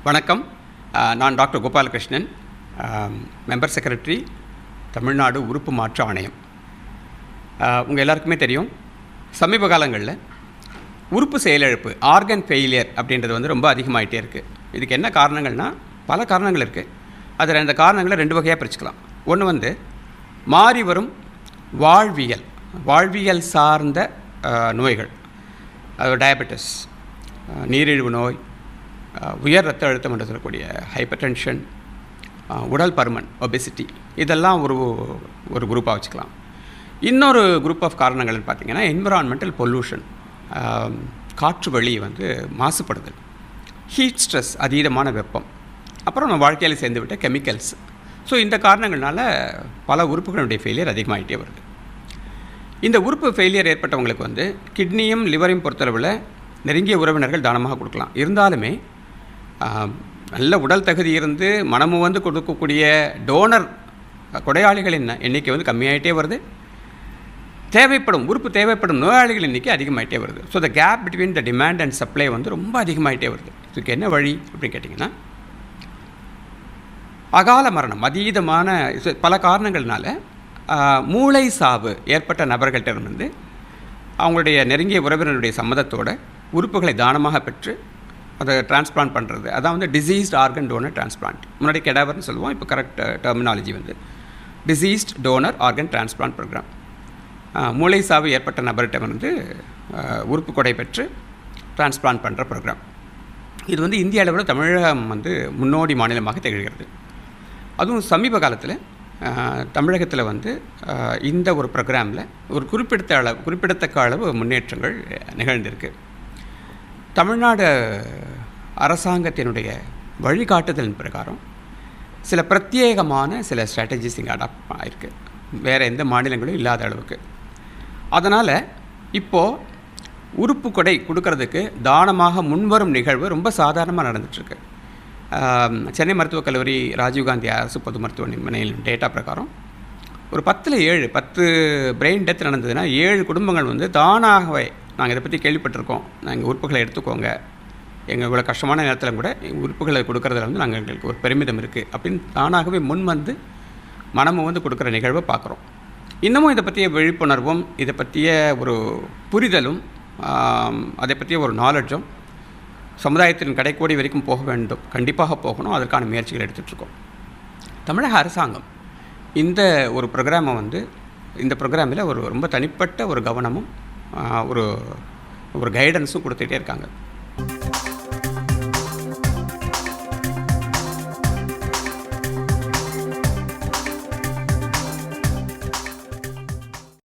வணக்கம். நான் doctor Gopalakrishnan, member secretary, Tamil Nadu உறுப்பு மாற்று ஆணையம். உங்கள் எல்லாருக்குமே தெரியும், சமீப காலங்களில் உறுப்பு செயலிழப்பு, ஆர்கன் ஃபெயிலியர் அப்படின்றது ரொம்ப அதிகமாகிட்டே இருக்குது. இதுக்கு என்ன காரணங்கள்னால் பல காரணங்கள் இருக்குது. அதில் இந்த காரணங்களை 2 வகையாக பிரிச்சுக்கலாம். ஒன்று மாறி வரும் வாழ்வியல் சார்ந்த நோய்கள், டயபெட்டிஸ், நீரிழிவு நோய், உயர் ரத்த அழுத்தம் என்று சொல்லக்கூடிய ஹைப்பர் டென்ஷன், உடல் பருமன், ஒபெசிட்டி, இதெல்லாம் ஒரு குரூப்பாக வச்சுக்கலாம். இன்னொரு குரூப் ஆஃப் காரணங்கள்னு பார்த்திங்கன்னா என்விரான்மெண்டல் பொல்யூஷன், காற்று வழி மாசுபடுதல், ஹீட் ஸ்ட்ரெஸ், அதீதமான வெப்பம், அப்புறம் நம்ம வாழ்க்கையில் சேர்ந்து விட்ட கெமிக்கல்ஸ். ஸோ இந்த காரணங்கள்னால பல உறுப்புகளுடைய ஃபெயிலியர் அதிகமாகிட்டே வருது. இந்த உறுப்பு ஃபெயிலியர் ஏற்பட்டவங்களுக்கு கிட்னியும் லிவரையும் பொறுத்தளவில் நெருங்கிய உறவினர்கள் தானமாக கொடுக்கலாம். இருந்தாலுமே நல்ல உடல் தகுதி இருந்து மனமும் கொடுக்கக்கூடிய டோனர் கொடையாளிகளின் எண்ணிக்கை கம்மியாகிட்டே வருது. உறுப்பு தேவைப்படும் நோயாளிகள் எண்ணிக்கை அதிகமாகிட்டே வருது. So the gap between the demand and supply ரொம்ப அதிகமாகிட்டே வருது. இதுக்கு என்ன வழி அப்படின்னு கேட்டிங்கன்னா, அகால மரணம், அதீதமான பல காரணங்கள்னால மூளை சாவு ஏற்பட்ட நபர்கள்ட்ட அவங்களுடைய நெருங்கிய உறவினருடைய சம்மதத்தோடு உறுப்புகளை தானமாக பெற்று அதை டிரான்ஸ்பிளான்ட் பண்ணுறது, அதான் டிசீஸ்ட் ஆர்கன் டோனர் டிரான்ஸ்பிளான்ட். முன்னாடி கெடாவர்னு சொல்லுவோம், இப்போ correct terminology deceased donor organ transplant programme. மூளை சாவு ஏற்பட்ட நபர்கிட்ட உறுப்பு கொடை பெற்று டிரான்ஸ்பிளான்ட் பண்ணுற ப்ரோக்ராம். இது இந்திய அளவில் தமிழகம் முன்னோடி மாநிலமாக திகழ்கிறது. அதுவும் சமீப காலத்தில் தமிழகத்தில் இந்த ஒரு ப்ரோக்ராமில் ஒரு குறிப்பிடத்தக்க அளவு முன்னேற்றங்கள் நிகழ்ந்திருக்கு. தமிழ்நாடு அரசாங்கத்தினுடைய வழிகாட்டுதலின் பிரகாரம் சில பிரத்யேகமான சில ஸ்ட்ராட்டஜிஸ் இங்கே அடாப்ட் ஆகிருக்கு, வேறு எந்த மாநிலங்களும் இல்லாத அளவுக்கு. அதனால் இப்போது உறுப்பு கொடை கொடுக்கறதுக்கு தானமாக முன்வரும் நிகழ்வு ரொம்ப சாதாரணமாக நடந்துகிட்ருக்கு. சென்னை மருத்துவக் கல்லூரி, ராஜீவ்காந்தி அரசு பொது மருத்துவமனையின் டேட்டா பிரகாரம் ஒரு 10 பிரெயின் டெத் நடந்ததுன்னா 7 குடும்பங்கள் தானாகவே, நாங்கள் இதை பற்றி கேள்விப்பட்டிருக்கோம், நாங்கள் உறுப்புகளை எடுத்துக்கோங்க, எங்கள் இவ்வளோ கஷ்டமான நேரத்தில் கூட உறுப்புகளை கொடுக்குறதுல நாங்கள் எங்களுக்கு ஒரு பெருமிதம் இருக்குது அப்படின்னு தானாகவே மனமும் கொடுக்குற நிகழ்வை பார்க்குறோம். இன்னமும் இதை பற்றிய விழிப்புணர்வும், இதை பற்றிய ஒரு புரிதலும், அதை பற்றிய ஒரு நாலெட்ஜும் சமுதாயத்தின் கடைக்கோடி வரைக்கும் போக வேண்டும், கண்டிப்பாக போகணும். அதற்கான முயற்சிகள் எடுத்துகிட்ருக்கோம். தமிழக அரசாங்கம் இந்த ஒரு ப்ரோக்ராமை இந்த ப்ரோக்ராமில் ரொம்ப தனிப்பட்ட ஒரு கவனமும் ஒரு கைடன்ஸும் கொடுத்துட்டே இருக்காங்க.